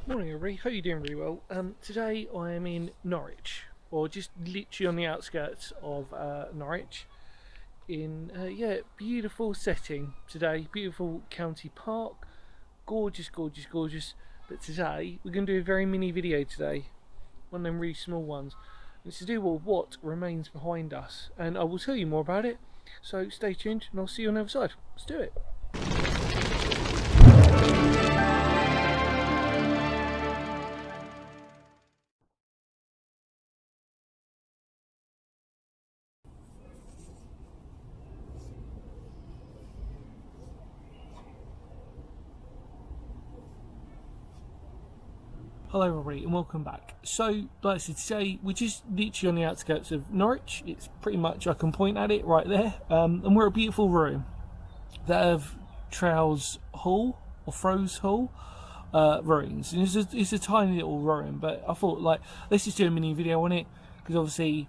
Morning everybody, hope you're doing really well. Today I am in Norwich, or just literally on the outskirts of Norwich, in beautiful setting today, beautiful county park, gorgeous. But today we're going to do a very mini video today, one of them really small ones. It's to do with what remains behind us, and I will tell you more about it, so stay tuned and I'll see you on the other side. Let's do it. Hello everybody and welcome back. So, like I said, today we're just literally on the outskirts of Norwich. It's pretty much, I can point at it right there, and we're a beautiful ruin that have Trowse Hall or Trowse Hall ruins. And it's a tiny little ruin, but I thought, like, let's just do a mini video on it, because obviously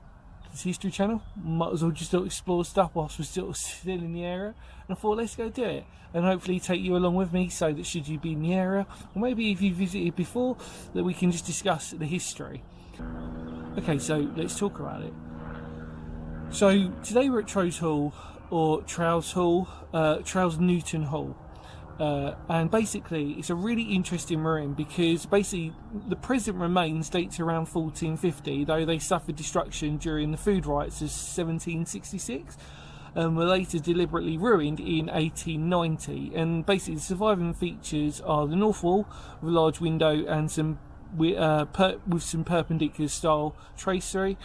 it's a history channel, might as well just explore stuff whilst we're still in the area. And I thought, let's go do it, and hopefully take you along with me, so that should you be in the area, or maybe if you visited before, that we can just discuss the history. Okay, so let's talk about it. So today we're at Trowse Hall, or Trowse Hall, Trowse Newton Hall. And basically it's a really interesting ruin, because basically the present remains date to around 1450, though they suffered destruction during the food riots of 1766 and were later deliberately ruined in 1890. And basically the surviving features are the north wall with a large window and some with some perpendicular style tracery,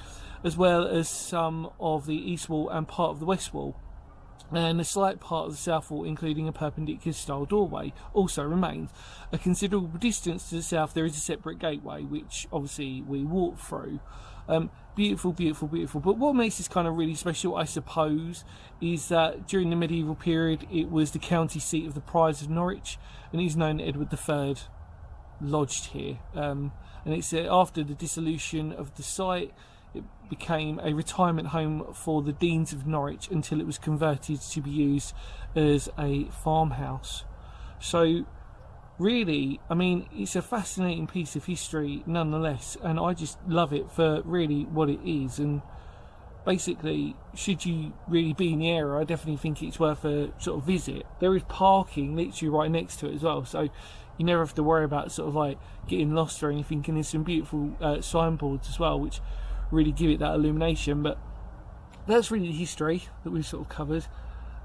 as well as some of the east wall and part of the west wall. And a slight part of the south wall, including a perpendicular style doorway, also remains. A considerable distance to the south there is a separate gateway, which obviously we walk through. Beautiful. But what makes this kind of really special, I suppose, is that during the medieval period it was the county seat of the Priors of Norwich, and it is known that Edward III lodged here. And it's after the dissolution of the site, it became a retirement home for the Deans of Norwich until it was converted to be used as a farmhouse. So really, I mean, it's a fascinating piece of history nonetheless, and I just love it for really what it is. And basically, should you really be in the area, I definitely think it's worth a sort of visit. There is parking literally right next to it as well, so you never have to worry about sort of like getting lost or anything. And there's some beautiful signboards as well, which really give it that illumination. But that's really the history that we've sort of covered,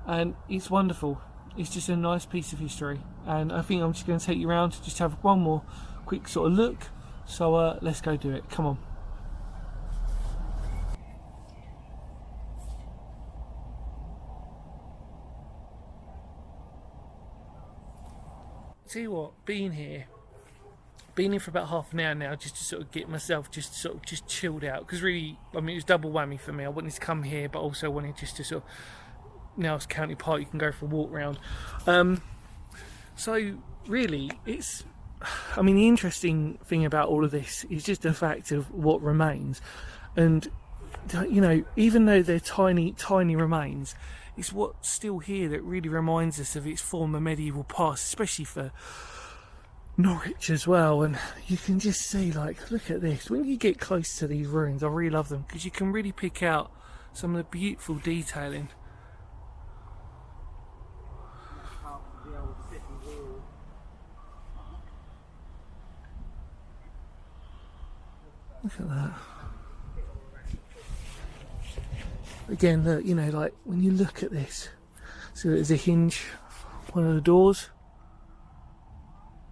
and it's wonderful. It's just a nice piece of history, and I think I'm just going to take you around to just have one more quick sort of look. So let's go do it. Come on. Tell you what, being here for about half an hour now, just to sort of get myself just chilled out, because really, I mean, it was double whammy for me. I wanted to come here, but also wanted just to sort of, now it's County Park, you can go for a walk round. So really, it's, I mean, the interesting thing about all of this is just the fact of what remains. And you know, even though they're tiny remains, it's what's still here that really reminds us of its former medieval past, especially for Norwich as well. And you can just see, like, look at this. When you get close to these ruins, I really love them, because you can really pick out some of the beautiful detailing. Look at that. Again, look, you know, like when you look at this, so there's a hinge, one of the doors.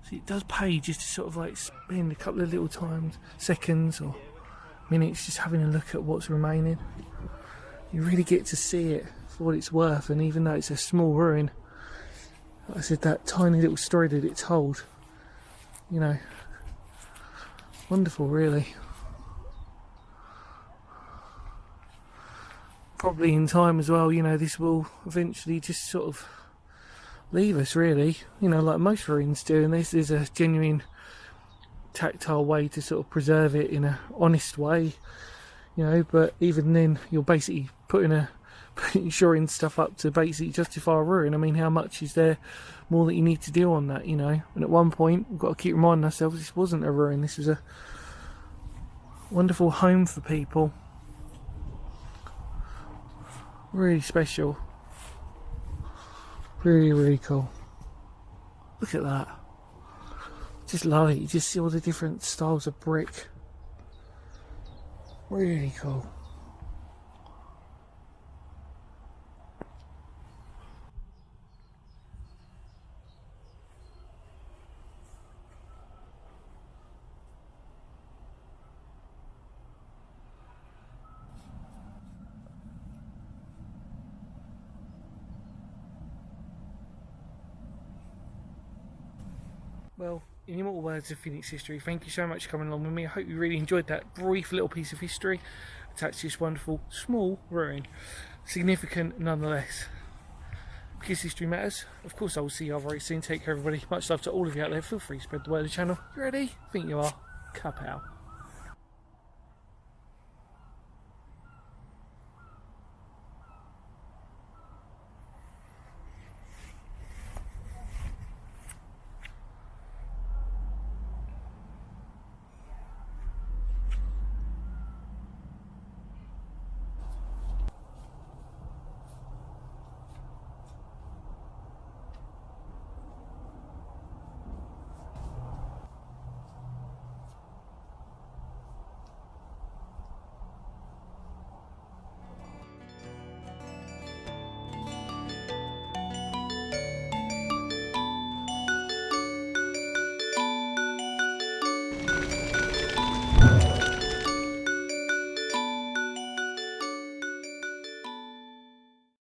So it does pay just to sort of like spend a couple of little seconds or minutes just having a look at what's remaining. You really get to see it for what it's worth, and even though it's a small ruin, like I said, that tiny little story that it told, you know, wonderful really. Probably in time as well, you know, this will eventually just sort of leave us, really, you know, like most ruins do, and this is a genuine tactile way to sort of preserve it in a honest way, you know. But even then, you're basically putting shoring stuff up to basically justify a ruin. I mean, how much is there more that you need to do on that, you know? And at one point, we've got to keep reminding ourselves this wasn't a ruin. This was a wonderful home for people. Really special. Really, really cool. Look at that. Just love it. You just see all the different styles of brick. Really cool. Well, in immortal words of Phoenix history, thank you so much for coming along with me. I hope you really enjoyed that brief little piece of history attached to this wonderful small ruin. Significant nonetheless. Because history matters. Of course, I will see you all very soon. Take care, everybody. Much love to all of you out there. Feel free to spread the word of the channel. You ready? I think you are. Cup out.